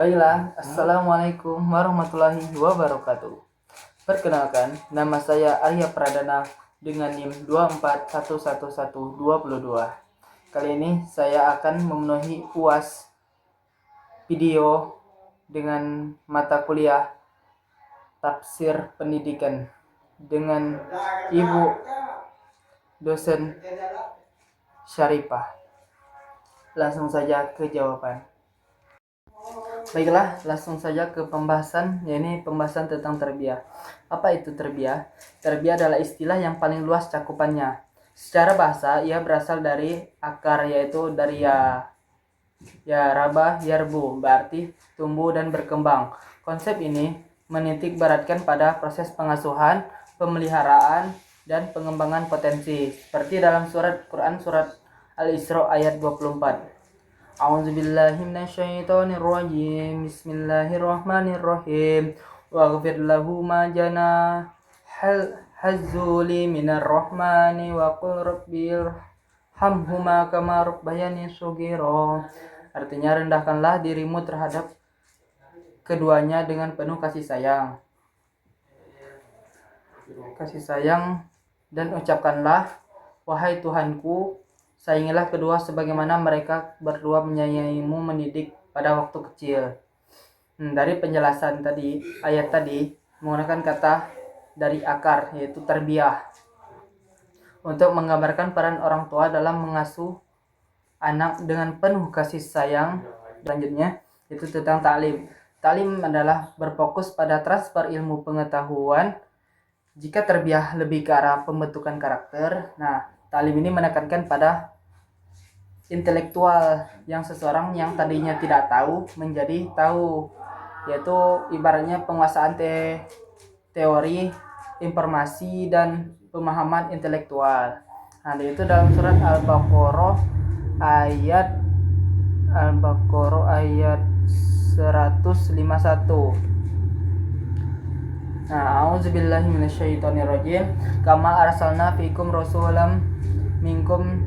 Baiklah, Assalamualaikum warahmatullahi wabarakatuh. Perkenalkan, nama saya Arya Pradana dengan NIM 2411122. Kali ini saya akan memenuhi UAS video dengan mata kuliah Tafsir Pendidikan dengan Ibu dosen Syarifah. Langsung saja ke jawaban. Baiklah, langsung saja ke pembahasan, yaitu pembahasan tentang terbiah. Apa itu terbiah? Terbiah adalah istilah yang paling luas cakupannya. Secara bahasa, ia berasal dari akar, yaitu dari raba, yarbu, berarti tumbuh dan berkembang. Konsep ini menitik beratkan pada proses pengasuhan, pemeliharaan, dan pengembangan potensi. Seperti dalam surat Quran, surat Al-Isra ayat 24. A'udzubillahi minasyaitonirrajim. Bismillahirrahmanirrahim. Waghfir lahu ma jana hazzuli minar rahmani wa qul rabbil hamhuma kama rabbayani shaghira. Artinya, rendahkanlah dirimu terhadap keduanya dengan penuh kasih sayang. Dan ucapkanlah, wahai Tuhanku, sayangilah kedua sebagaimana mereka berdua menyayangimu mendidik pada waktu kecil. Dari penjelasan tadi, ayat tadi menggunakan kata dari akar, yaitu terbiah, untuk menggambarkan peran orang tua dalam mengasuh anak dengan penuh kasih sayang. Selanjutnya, itu tentang ta'lim. Ta'lim adalah berfokus pada transfer ilmu pengetahuan. Jika terbiah lebih ke arah pembentukan karakter, ta'lim ini menekankan pada intelektual yang seseorang yang tadinya tidak tahu menjadi tahu, yaitu ibaratnya penguasaan teori, informasi, dan pemahaman intelektual. Itu dalam surat Al-Baqarah ayat 151. A'udzubillahi minasyaitonirrajim. Kama arsalna fikum rasulam minkum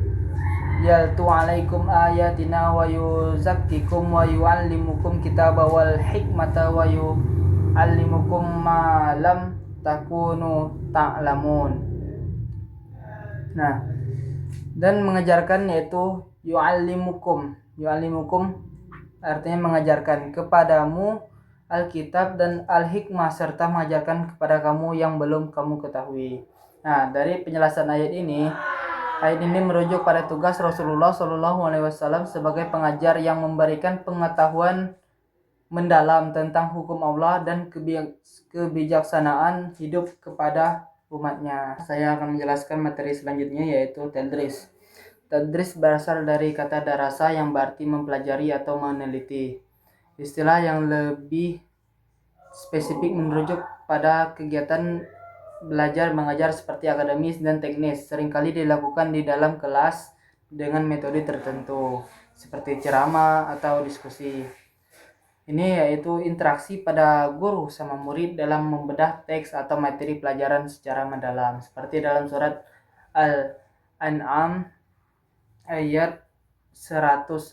yaltu alaikum ayatina wa yuzakkikum wa yuallimukum kitaba wal hikmata wa yuallimukum ma lam takunu ta'lamun. Dan mengajarkan, yaitu yuallimukum artinya mengajarkan kepadamu Alkitab dan Al-Hikmah, serta mengajarkan kepada kamu yang belum kamu ketahui. Dari penjelasan ayat ini merujuk pada tugas Rasulullah SAW sebagai pengajar yang memberikan pengetahuan mendalam tentang hukum Allah dan kebijaksanaan hidup kepada umatnya. Saya akan menjelaskan materi selanjutnya, yaitu tadris. Tadris berasal dari kata darasa yang berarti mempelajari atau meneliti. Istilah yang lebih spesifik merujuk pada kegiatan belajar mengajar seperti akademis dan teknis, seringkali dilakukan di dalam kelas dengan metode tertentu seperti ceramah atau diskusi. Ini yaitu interaksi pada guru sama murid dalam membedah teks atau materi pelajaran secara mendalam, seperti dalam surat Al-An'am ayat 105.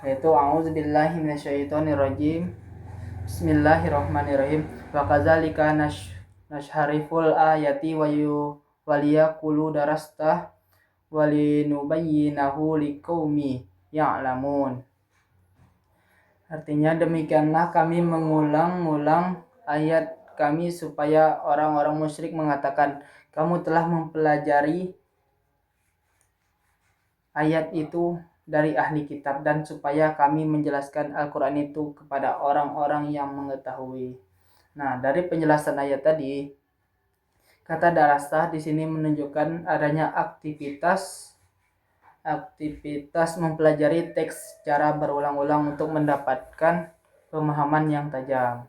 Yaitu a'udzubillahi minasyaitonirrajim. Bismillahirrahmanirrahim. Wa kadzalika nashariful ayati wa liyaqulu darastah wa linubayyinahu liqaumi ya'lamun. Artinya, demikianlah kami mengulang-ulang ayat kami supaya orang-orang musyrik mengatakan, kamu telah mempelajari ayat itu dari ahli kitab, dan supaya kami menjelaskan Al-Quran itu kepada orang-orang yang mengetahui. Dari penjelasan ayat tadi, kata darasah di sini menunjukkan adanya aktivitas mempelajari teks secara berulang-ulang untuk mendapatkan pemahaman yang tajam.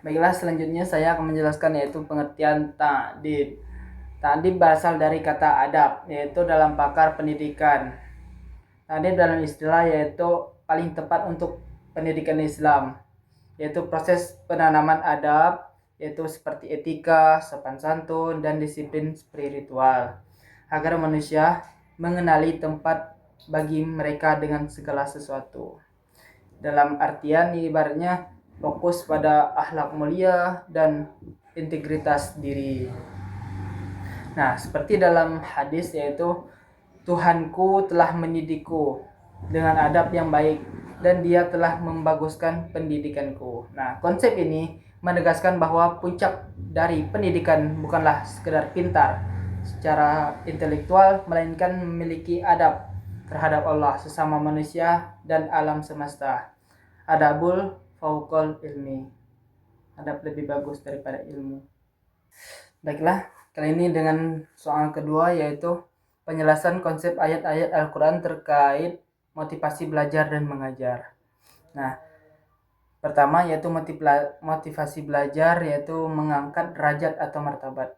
Baiklah, selanjutnya saya akan menjelaskan, yaitu pengertian ta'dib. Ta'dib berasal dari kata adab, yaitu dalam pakar pendidikan. Ta'dib dalam istilah yaitu paling tepat untuk pendidikan Islam, yaitu proses penanaman adab, yaitu seperti etika, sopan santun, dan disiplin spiritual, agar manusia mengenali tempat bagi mereka dengan segala sesuatu. Dalam artian ibaratnya fokus pada akhlak mulia dan integritas diri. Nah, seperti dalam hadis yaitu Tuhanku telah mendidikku dengan adab yang baik dan dia telah membaguskan pendidikanku. Nah, konsep ini menegaskan bahwa puncak dari pendidikan bukanlah sekedar pintar secara intelektual, melainkan memiliki adab terhadap Allah, sesama manusia, dan alam semesta. Adabul fauqal ilmi. Adab lebih bagus daripada ilmu. Baiklah, kali ini dengan soal kedua yaitu penjelasan konsep ayat-ayat Al-Quran terkait motivasi belajar dan mengajar. Nah, pertama yaitu motivasi belajar yaitu mengangkat derajat atau martabat.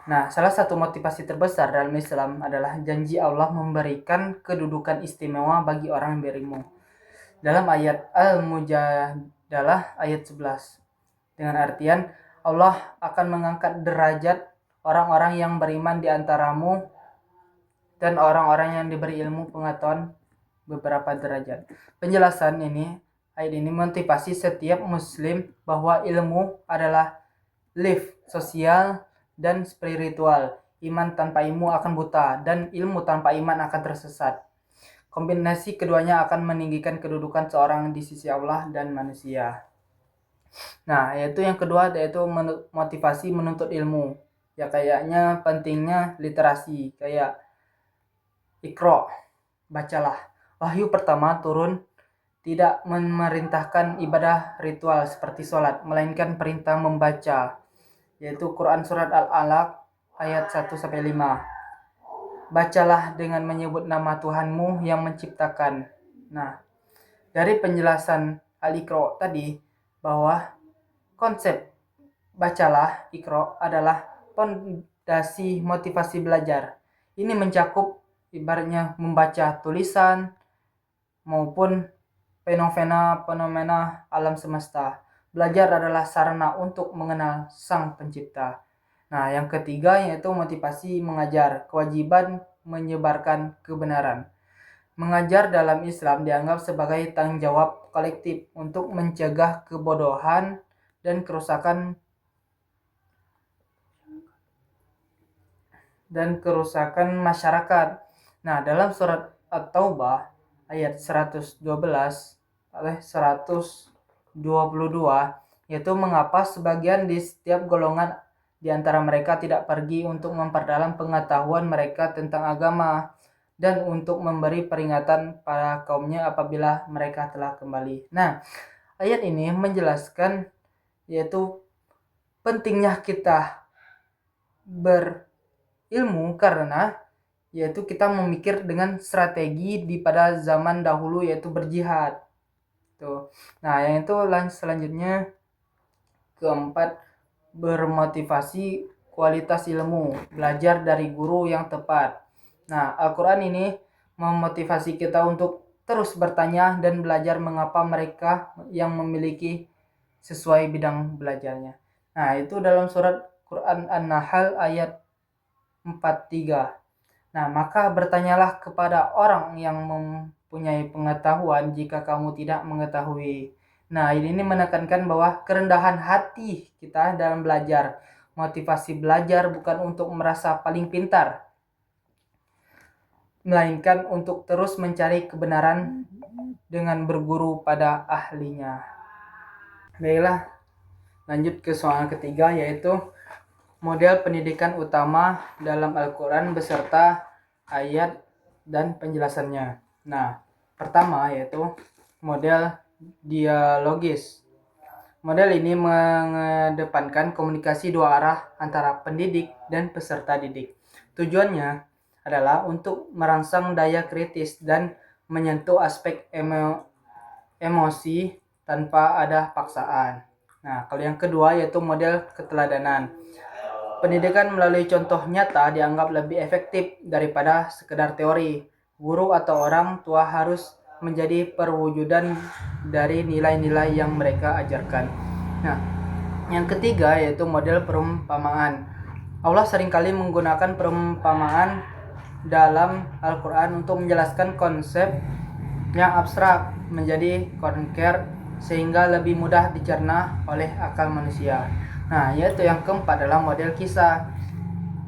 Nah, salah satu motivasi terbesar dalam Islam adalah janji Allah memberikan kedudukan istimewa bagi orang yang berilmu. Dalam ayat Al-Mujadalah ayat 11. Dengan artian Allah akan mengangkat derajat orang-orang yang beriman di antaramu dan orang-orang yang diberi ilmu pengetahuan beberapa derajat. Penjelasan ayat ini motivasi setiap muslim bahwa ilmu adalah lift sosial dan spiritual. Iman tanpa ilmu akan buta dan ilmu tanpa iman akan tersesat. Kombinasi keduanya akan meninggikan kedudukan seorang di sisi Allah dan manusia. Nah, yaitu yang kedua yaitu motivasi menuntut ilmu. Ya kayaknya pentingnya literasi, kayak Iqra, bacalah. Wahyu pertama turun tidak memerintahkan ibadah ritual seperti sholat, melainkan perintah membaca, yaitu Quran Surat Al-Alaq ayat 1-5. Bacalah dengan menyebut nama Tuhanmu yang menciptakan. Nah, dari penjelasan Al-Iqra tadi, bahwa konsep bacalah Iqra adalah fondasi motivasi belajar. Ini mencakup ibaratnya membaca tulisan maupun fenomena alam semesta. Belajar adalah sarana untuk mengenal Sang Pencipta. Nah, yang ketiga yaitu motivasi mengajar, kewajiban menyebarkan kebenaran. Mengajar dalam Islam dianggap sebagai tanggung jawab kolektif untuk mencegah kebodohan dan kerusakan masyarakat. Nah, dalam surat At-Taubah ayat 112 122 yaitu mengapa sebagian di setiap golongan di antara mereka tidak pergi untuk memperdalam pengetahuan mereka tentang agama dan untuk memberi peringatan pada kaumnya apabila mereka telah kembali. Nah, ayat ini menjelaskan yaitu pentingnya kita berilmu karena yaitu kita memikir dengan strategi di pada zaman dahulu yaitu berjihad. Tuh. Nah, yang itu selanjutnya keempat, bermotivasi kualitas ilmu, belajar dari guru yang tepat. Nah, Al-Quran ini memotivasi kita untuk terus bertanya dan belajar mengapa mereka yang memiliki sesuai bidang belajarnya. Nah, itu dalam surat Quran An-Nahl ayat 43. Nah, maka bertanyalah kepada orang yang mempunyai pengetahuan jika kamu tidak mengetahui. Nah, ini menekankan bahwa kerendahan hati kita dalam belajar. Motivasi belajar bukan untuk merasa paling pintar, melainkan untuk terus mencari kebenaran dengan berguru pada ahlinya. Baiklah, lanjut ke soal ketiga yaitu model pendidikan utama dalam Al-Quran beserta ayat dan penjelasannya. Nah, pertama yaitu model dialogis. Model ini mengedepankan komunikasi dua arah antara pendidik dan peserta didik. Tujuannya adalah untuk merangsang daya kritis dan menyentuh aspek emosi tanpa ada paksaan. Nah, kalau yang kedua yaitu model keteladanan. Pendidikan melalui contoh nyata dianggap lebih efektif daripada sekedar teori. Guru atau orang tua harus menjadi perwujudan dari nilai-nilai yang mereka ajarkan. Nah, yang ketiga yaitu model perumpamaan. Allah seringkali menggunakan perumpamaan dalam Al-Quran untuk menjelaskan konsep yang abstrak menjadi conquer sehingga lebih mudah dicerna oleh akal manusia. Nah, yaitu yang keempat adalah model kisah.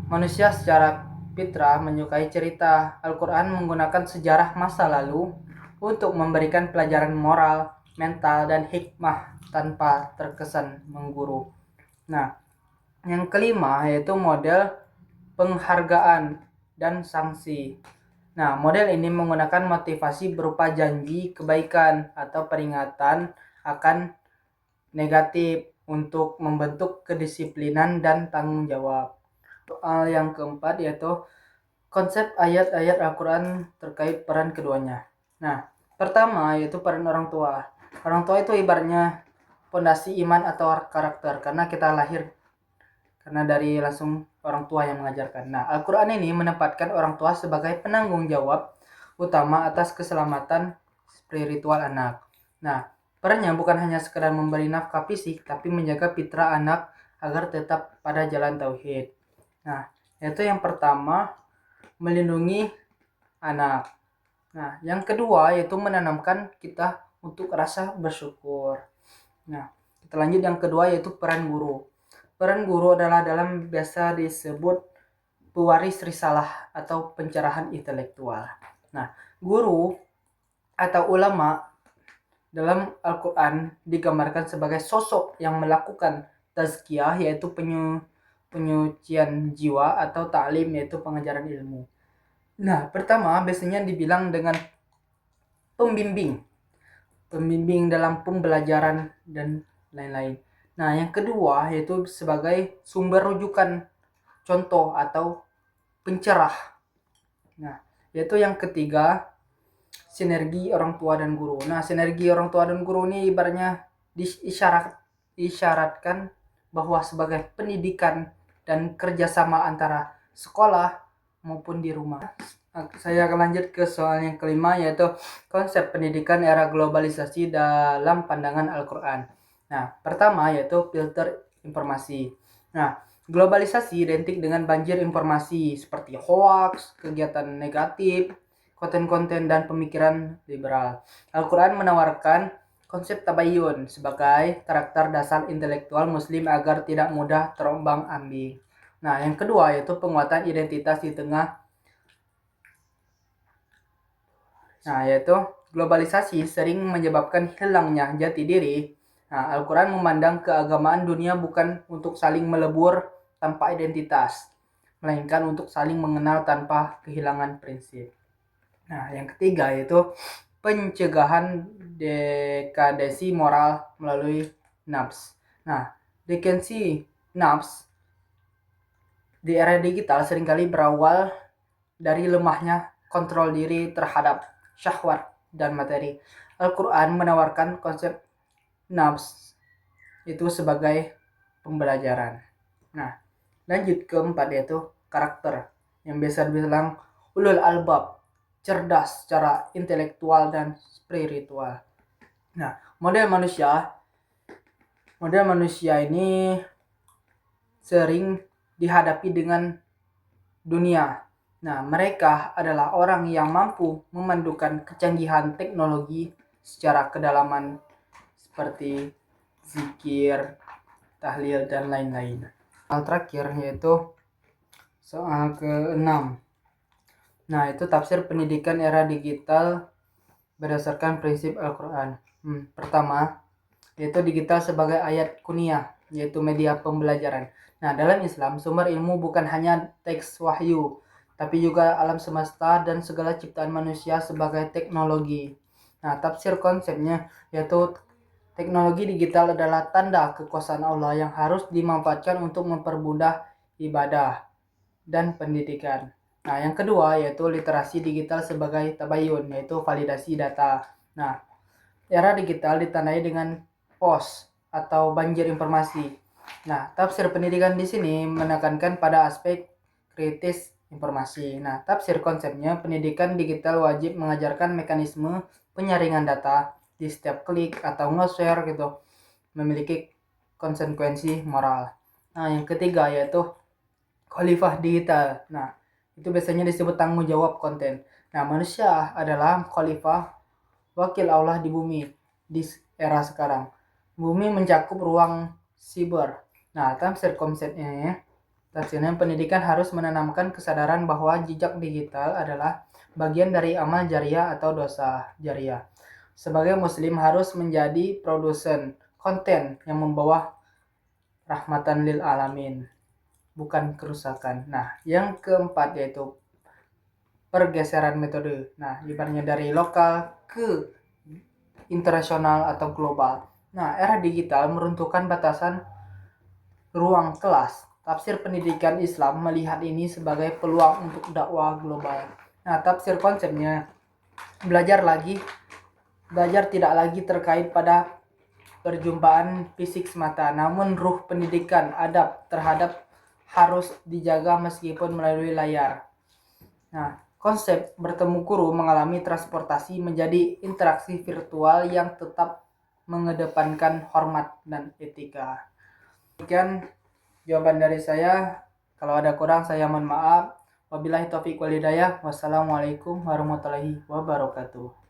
Manusia secara fitrah menyukai cerita. Al-Quran menggunakan sejarah masa lalu untuk memberikan pelajaran moral, mental, dan hikmah tanpa terkesan mengguru. Nah, yang kelima yaitu model penghargaan dan sanksi. Nah, model ini menggunakan motivasi berupa janji kebaikan atau peringatan akan negatif untuk membentuk kedisiplinan dan tanggung jawab. Soal yang keempat yaitu konsep ayat-ayat Al-Quran terkait peran keduanya. Nah, pertama yaitu peran orang tua. Orang tua itu ibaratnya fondasi iman atau karakter, karena kita lahir karena dari langsung orang tua yang mengajarkan. Nah, Al-Quran ini menempatkan orang tua sebagai penanggung jawab utama atas keselamatan spiritual anak. Nah, perannya bukan hanya sekedar memberi nafkah fisik, tapi menjaga fitrah anak agar tetap pada jalan tauhid. Nah, itu yang pertama, melindungi anak. Nah, yang kedua yaitu menanamkan kita untuk rasa bersyukur. Nah, kita lanjut yang kedua yaitu peran guru. Peran guru adalah dalam biasa disebut pewaris risalah atau pencerahan intelektual. Nah, guru atau ulama dalam Al-Quran digambarkan sebagai sosok yang melakukan tazkiyah, yaitu penyucian jiwa, atau ta'lim, yaitu pengajaran ilmu. Nah, pertama biasanya dibilang dengan pembimbing dalam pembelajaran dan lain-lain. Nah, yang kedua yaitu sebagai sumber rujukan, contoh atau pencerah. Nah, yaitu yang ketiga, sinergi orang tua dan guru. Nah, sinergi orang tua dan guru ini ibaratnya disyaratkan bahwa sebagai pendidikan dan kerjasama antara sekolah maupun di rumah. Saya akan lanjut ke soal yang kelima yaitu konsep pendidikan era globalisasi dalam pandangan Al-Quran. Nah, pertama yaitu filter informasi. Nah, globalisasi identik dengan banjir informasi seperti hoax, kegiatan negatif, konten-konten, dan pemikiran liberal. Al-Quran menawarkan konsep tabayun sebagai karakter dasar intelektual muslim agar tidak mudah terombang-ambing. Nah, yang kedua yaitu penguatan identitas di tengah. Nah, yaitu globalisasi sering menyebabkan hilangnya jati diri. Nah, Al-Quran memandang keagamaan dunia bukan untuk saling melebur tanpa identitas, melainkan untuk saling mengenal tanpa kehilangan prinsip. Nah, yang ketiga yaitu pencegahan dekadensi moral melalui nafs. Nah, dekadensi nafs di era digital seringkali berawal dari lemahnya kontrol diri terhadap syahwat dan materi. Al-Quran menawarkan konsep nafs itu sebagai pembelajaran. Nah, lanjut keempat yaitu karakter, yang biasa dibilang ulul albab, cerdas secara intelektual dan spiritual. Nah, model manusia ini sering dihadapi dengan dunia. Nah, mereka adalah orang yang mampu memandukan kecanggihan teknologi secara kedalaman seperti zikir, tahlil, dan lain-lain. Soal terakhir yaitu soal ke-6. Nah, itu tafsir pendidikan era digital berdasarkan prinsip Al-Quran. Pertama, yaitu digital sebagai ayat kuniyah, yaitu media pembelajaran. Nah, dalam Islam, sumber ilmu bukan hanya teks wahyu, tapi juga alam semesta dan segala ciptaan manusia sebagai teknologi. Nah, tafsir konsepnya yaitu teknologi digital adalah tanda kekuasaan Allah yang harus dimanfaatkan untuk mempermudah ibadah dan pendidikan. Nah, yang kedua yaitu literasi digital sebagai tabayun, yaitu validasi data. Nah, era digital ditandai dengan pos atau banjir informasi. Nah, tafsir pendidikan di sini menekankan pada aspek kritis informasi. Nah, tafsir konsepnya pendidikan digital wajib mengajarkan mekanisme penyaringan data di setiap klik atau nge-share gitu, memiliki konsekuensi moral. Nah, yang ketiga yaitu khalifah digital. Nah, itu biasanya disebut tanggung jawab konten. Nah, manusia adalah khalifah wakil Allah di bumi di era sekarang. Bumi mencakup ruang siber. Nah, tafsirnya pendidikan harus menanamkan kesadaran bahwa jejak digital adalah bagian dari amal jariah atau dosa jariah. Sebagai muslim harus menjadi produsen konten yang membawa rahmatan lil alamin, bukan kerusakan. Nah, yang keempat yaitu pergeseran metode. Nah, ibaratnya dari lokal ke internasional atau global. Nah, era digital meruntuhkan batasan ruang kelas. Tafsir pendidikan Islam melihat ini sebagai peluang untuk dakwah global. Nah, tafsir konsepnya belajar tidak lagi terkait pada perjumpaan fisik semata, namun ruh pendidikan adab terhadap harus dijaga meskipun melalui layar. Nah, konsep bertemu guru mengalami transportasi menjadi interaksi virtual yang tetap mengedepankan hormat dan etika. Demikian jawaban dari saya. Kalau ada kurang saya mohon maaf. Wabillahi taufiq wal hidayah. Wassalamualaikum warahmatullahi wabarakatuh.